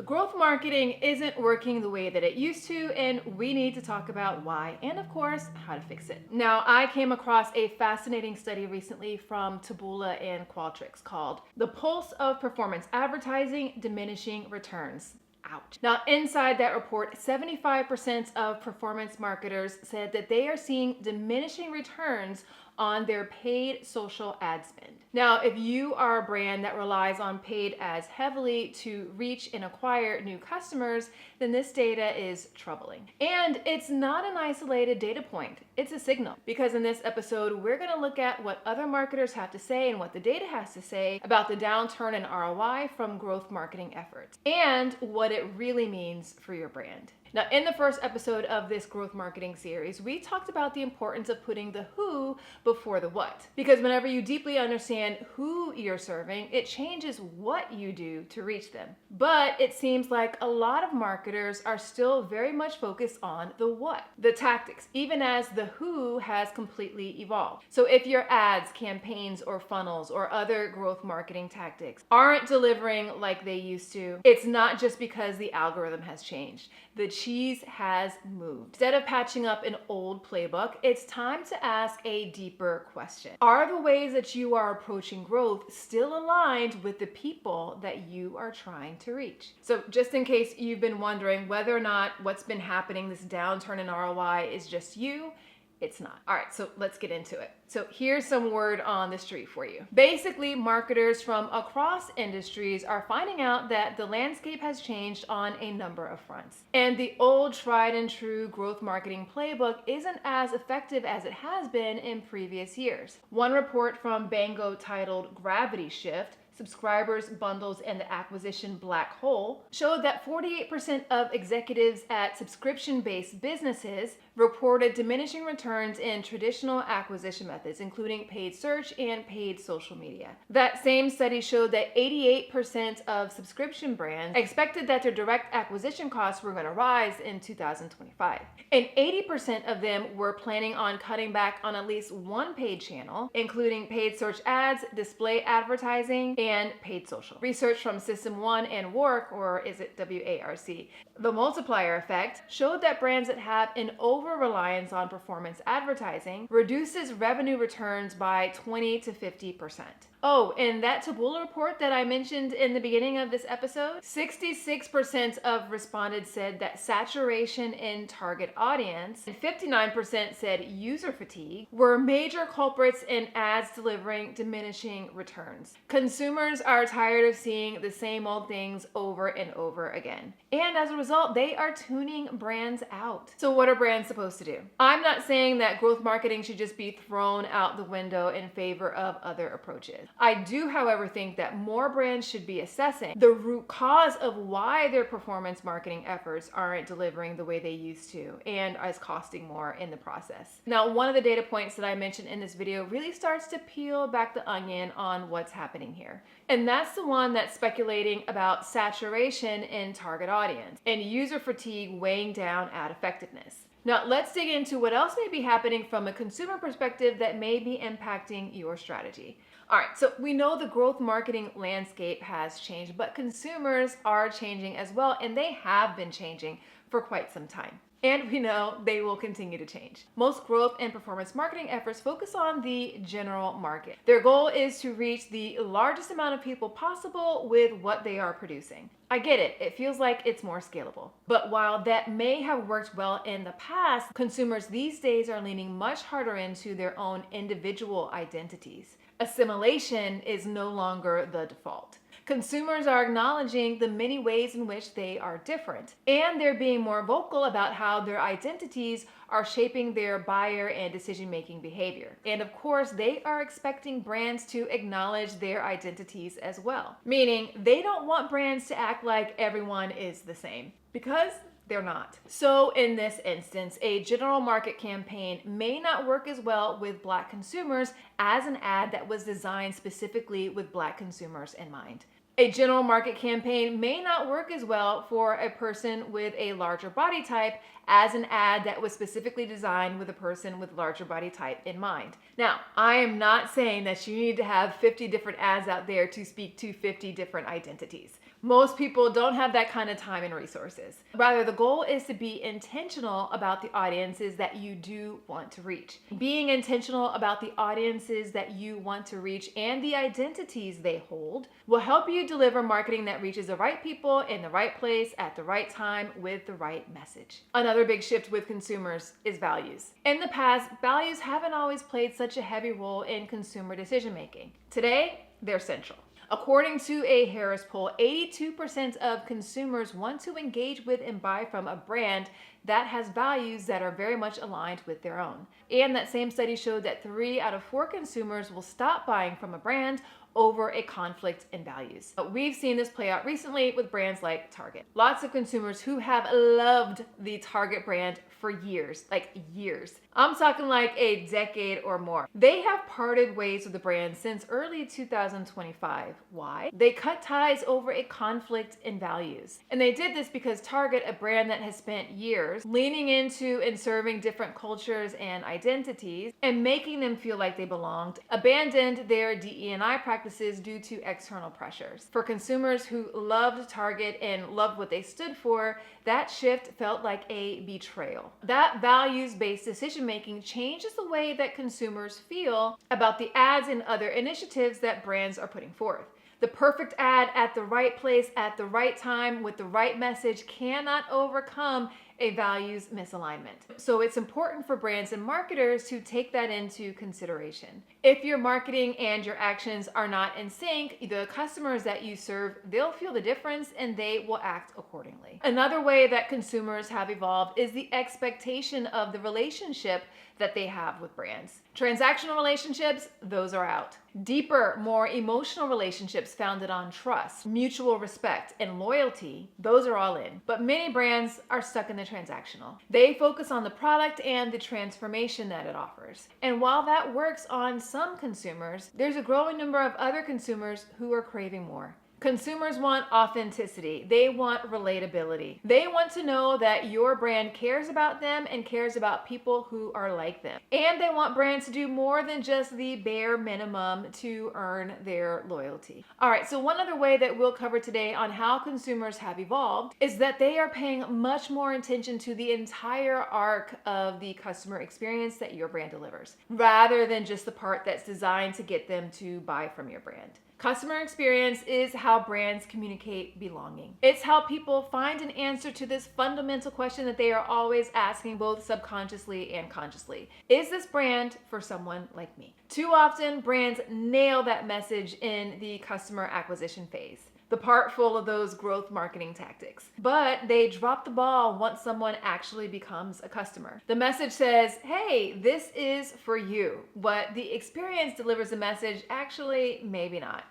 growth marketing isn't working the way that it used to, and we need to talk about why and, of course, how to fix it. Now, I came across a fascinating study recently from Taboola and Qualtrics called The Pulse of Performance Advertising: Diminishing Returns. Out. Now, inside that report, 75% of performance marketers said that they are seeing diminishing returns on their paid social ad spend. Now, if you are a brand that relies on paid ads heavily to reach and acquire new customers, then this data is troubling. And it's not an isolated data point, it's a signal. Because in this episode, we're gonna look at what other marketers have to say and what the data has to say about the downturn in ROI from growth marketing efforts, and what it really means for your brand. Now, in the first episode of this growth marketing series, we talked about the importance of putting the who before the what. Because whenever you deeply understand who you're serving, it changes what you do to reach them. But it seems like a lot of marketers are still very much focused on the what, the tactics, even as the who has completely evolved. So if your ads, campaigns, or funnels, or other growth marketing tactics aren't delivering like they used to, it's not just because the algorithm has changed. The cheese has moved. Instead of patching up an old playbook, it's time to ask a deeper question. Are the ways that you are approaching growth still aligned with the people that you are trying to reach? So just in case you've been wondering whether or not what's been happening, this downturn in ROI, is just you, it's not. All right, so let's get into it. So here's some word on the street for you. Basically, marketers from across industries are finding out that the landscape has changed on a number of fronts. And the old tried and true growth marketing playbook isn't as effective as it has been in previous years. One report from Bango titled Gravity Shift: Subscribers, Bundles, and the Acquisition Black Hole showed that 48% of executives at subscription-based businesses reported diminishing returns in traditional acquisition methods, including paid search and paid social media. That same study showed that 88% of subscription brands expected that their direct acquisition costs were going to rise in 2025. And 80% of them were planning on cutting back on at least one paid channel, including paid search ads, display advertising, and paid social. Research from System 1 and WARC, or is it WARC, the multiplier effect, showed that brands that have an over-reliance on performance advertising reduces revenue returns by 20 to 50%. Oh, and that Taboola report that I mentioned in the beginning of this episode, 66% of respondents said that saturation in target audience and 59% said user fatigue were major culprits in ads delivering diminishing returns. Consumers are tired of seeing the same old things over and over again. And as a result, they are tuning brands out. So what are brands supposed to do? I'm not saying that growth marketing should just be thrown out the window in favor of other approaches. I do, however, think that more brands should be assessing the root cause of why their performance marketing efforts aren't delivering the way they used to and is costing more in the process. Now, one of the data points that I mentioned in this video really starts to peel back the onion on what's happening here. And that's the one that's speculating about saturation in target audience and user fatigue weighing down ad effectiveness. Now, let's dig into what else may be happening from a consumer perspective that may be impacting your strategy. All right, so we know the growth marketing landscape has changed, but consumers are changing as well, and they have been changing for quite some time. And we know they will continue to change. Most growth and performance marketing efforts focus on the general market. Their goal is to reach the largest amount of people possible with what they are producing. I get it, it feels like it's more scalable. But while that may have worked well in the past, consumers these days are leaning much harder into their own individual identities. Assimilation is no longer the default. Consumers are acknowledging the many ways in which they are different, and they're being more vocal about how their identities are shaping their buyer and decision-making behavior. And of course, they are expecting brands to acknowledge their identities as well, meaning they don't want brands to act like everyone is the same, because they're not. So in this instance, a general market campaign may not work as well with Black consumers as an ad that was designed specifically with Black consumers in mind. A general market campaign may not work as well for a person with a larger body type as an ad that was specifically designed with a person with larger body type in mind. Now, I am not saying that you need to have 50 different ads out there to speak to 50 different identities. Most people don't have that kind of time and resources. Rather, the goal is to be intentional about the audiences that you do want to reach. Being intentional about the audiences that you want to reach and the identities they hold will help you deliver marketing that reaches the right people in the right place at the right time with the right message. Another big shift with consumers is values. In the past, values haven't always played such a heavy role in consumer decision making. Today, they're central. According to a Harris poll, 82% of consumers want to engage with and buy from a brand that has values that are very much aligned with their own. And that same study showed that 3 out of 4 consumers will stop buying from a brand over a conflict in values. We've seen this play out recently with brands like Target. Lots of consumers who have loved the Target brand for years, like years. I'm talking like a decade or more. They have parted ways with the brand since early 2025. Why? They cut ties over a conflict in values. And they did this because Target, a brand that has spent years leaning into and serving different cultures and identities and making them feel like they belonged, abandoned their DE&I practices due to external pressures. For consumers who loved Target and loved what they stood for, that shift felt like a betrayal. That values-based decision-making changes the way that consumers feel about the ads and other initiatives that brands are putting forth. The perfect ad at the right place at the right time with the right message cannot overcome a values misalignment. So it's important for brands and marketers to take that into consideration. If your marketing and your actions are not in sync, the customers that you serve, they'll feel the difference and they will act accordingly. Another way that consumers have evolved is the expectation of the relationship that they have with brands. Transactional relationships, those are out. Deeper, more emotional relationships founded on trust, mutual respect, and loyalty, those are all in. But many brands are stuck in the transactional. They focus on the product and the transformation that it offers. And while that works on some consumers, there's a growing number of other consumers who are craving more. Consumers want authenticity. They want relatability. They want to know that your brand cares about them and cares about people who are like them. And they want brands to do more than just the bare minimum to earn their loyalty. All right, so one other way that we'll cover today on how consumers have evolved is that they are paying much more attention to the entire arc of the customer experience that your brand delivers, rather than just the part that's designed to get them to buy from your brand. Customer experience is how brands communicate belonging. It's how people find an answer to this fundamental question that they are always asking, both subconsciously and consciously. Is this brand for someone like me? Too often, brands nail that message in the customer acquisition phase, the part full of those growth marketing tactics. But they drop the ball once someone actually becomes a customer. The message says, hey, this is for you. But the experience delivers the message, actually, maybe not.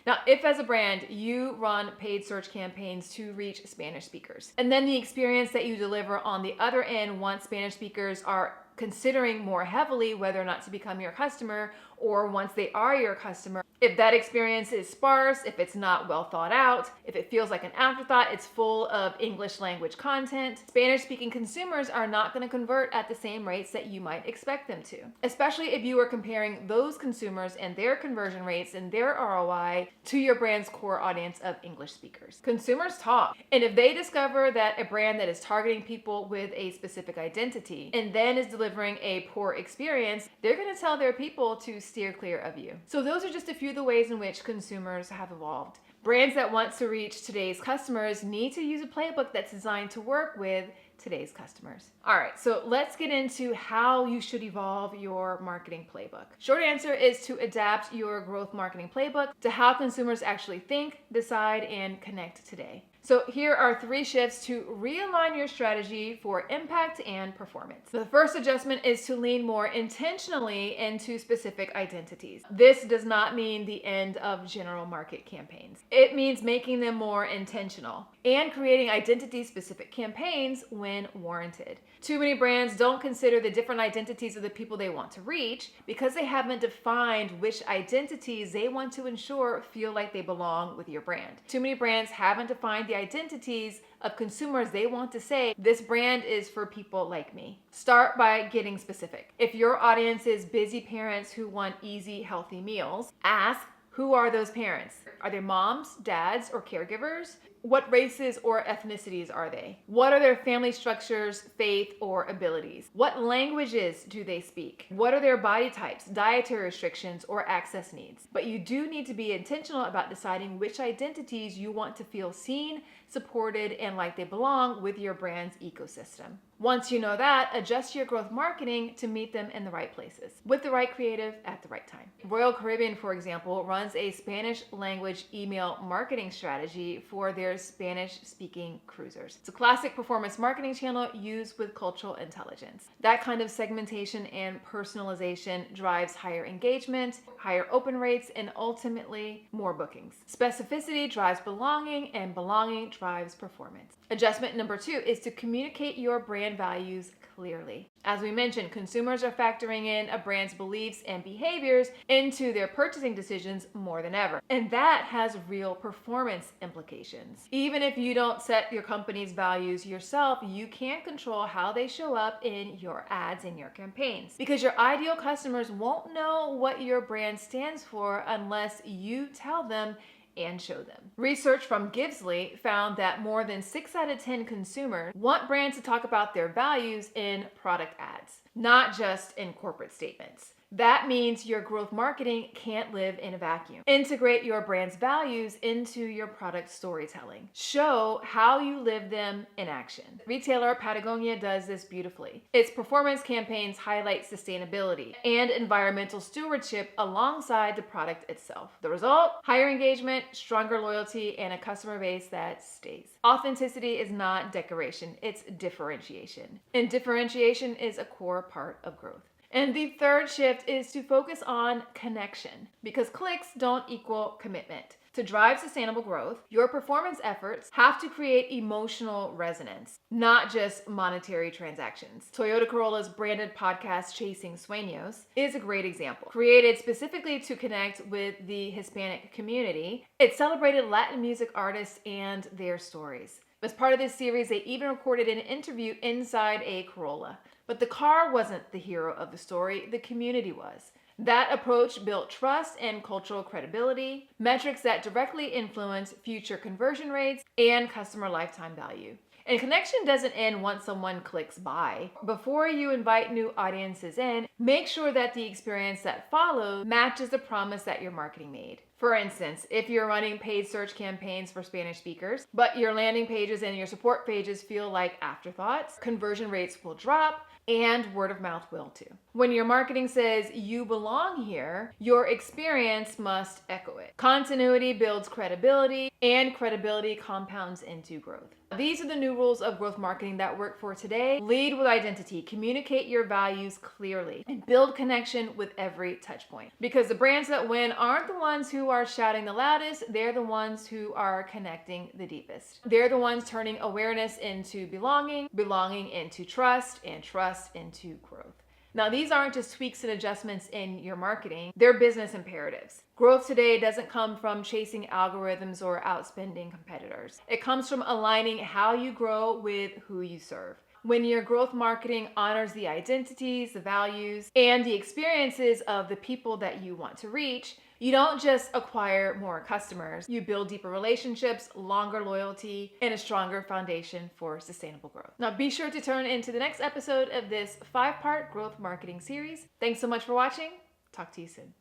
Now, if as a brand, you run paid search campaigns to reach Spanish speakers, and then the experience that you deliver on the other end once Spanish speakers are considering more heavily whether or not to become your customer, or once they are your customer, if that experience is sparse, if it's not well thought out, if it feels like an afterthought, it's full of English language content, Spanish-speaking consumers are not going to convert at the same rates that you might expect them to, especially if you are comparing those consumers and their conversion rates and their ROI to your brand's core audience of English speakers. Consumers talk, and if they discover that a brand that is targeting people with a specific identity and then is delivering a poor experience, they're going to tell their people to steer clear of you. So those are just a few of the ways in which consumers have evolved. Brands that want to reach today's customers need to use a playbook that's designed to work with today's customers. All right, so let's get into how you should evolve your marketing playbook. Short answer is to adapt your growth marketing playbook to how consumers actually think, decide, and connect today. So here are 3 shifts to realign your strategy for impact and performance. The first adjustment is to lean more intentionally into specific identities. This does not mean the end of general market campaigns. It means making them more intentional and creating identity-specific campaigns when warranted. Too many brands don't consider the different identities of the people they want to reach because they haven't defined which identities they want to ensure feel like they belong with your brand. Too many brands haven't defined the identities of consumers they want to say, this brand is for people like me. Start by getting specific. If your audience is busy parents who want easy, healthy meals, ask, Who are those parents? Are they moms, dads, or caregivers? What races or ethnicities are they? What are their family structures, faith, or abilities? What languages do they speak? What are their body types, dietary restrictions, or access needs? But you do need to be intentional about deciding which identities you want to feel seen, supported, and like they belong with your brand's ecosystem. Once you know that, adjust your growth marketing to meet them in the right places, with the right creative at the right time. Royal Caribbean, for example, runs a Spanish language email marketing strategy for their Spanish-speaking cruisers. It's a classic performance marketing channel used with cultural intelligence. That kind of segmentation and personalization drives higher engagement, higher open rates, and ultimately more bookings. Specificity drives belonging, and belonging drives performance. Adjustment number 2 is to communicate your brand values clearly. As we mentioned, consumers are factoring in a brand's beliefs and behaviors into their purchasing decisions more than ever. And that has real performance implications. Even if you don't set your company's values yourself, you can control how they show up in your ads and your campaigns. Because your ideal customers won't know what your brand stands for unless you tell them and show them. Research from Givesley found that more than 6 out of 10 consumers want brands to talk about their values in product ads, not just in corporate statements. That means your growth marketing can't live in a vacuum. Integrate your brand's values into your product storytelling. Show how you live them in action. Retailer Patagonia does this beautifully. Its performance campaigns highlight sustainability and environmental stewardship alongside the product itself. The result? Higher engagement, stronger loyalty, and a customer base that stays. Authenticity is not decoration, it's differentiation. And differentiation is a core part of growth. And the third shift is to focus on connection, because clicks don't equal commitment. To drive sustainable growth, your performance efforts have to create emotional resonance, not just monetary transactions. Toyota Corolla's branded podcast, Chasing Sueños, is a great example. Created specifically to connect with the Hispanic community, it celebrated Latin music artists and their stories. As part of this series, they even recorded an interview inside a Corolla. But the car wasn't the hero of the story, the community was. That approach built trust and cultural credibility, metrics that directly influence future conversion rates and customer lifetime value. And connection doesn't end once someone clicks buy. Before you invite new audiences in, make sure that the experience that follows matches the promise that your marketing made. For instance, if you're running paid search campaigns for Spanish speakers, but your landing pages and your support pages feel like afterthoughts, conversion rates will drop, and word of mouth will too. When your marketing says you belong here, your experience must echo it. Continuity builds credibility, and credibility compounds into growth. These are the new rules of growth marketing that work for today. Lead with identity, communicate your values clearly, and build connection with every touch point. Because the brands that win aren't the ones who are shouting the loudest, they're the ones who are connecting the deepest. They're the ones turning awareness into belonging, belonging into trust, and trust into growth. Now, these aren't just tweaks and adjustments in your marketing, they're business imperatives. Growth today doesn't come from chasing algorithms or outspending competitors. It comes from aligning how you grow with who you serve. When your growth marketing honors the identities, the values, and the experiences of the people that you want to reach, you don't just acquire more customers, you build deeper relationships, longer loyalty, and a stronger foundation for sustainable growth. Now be sure to tune into the next episode of this 5-part growth marketing series. Thanks so much for watching. Talk to you soon.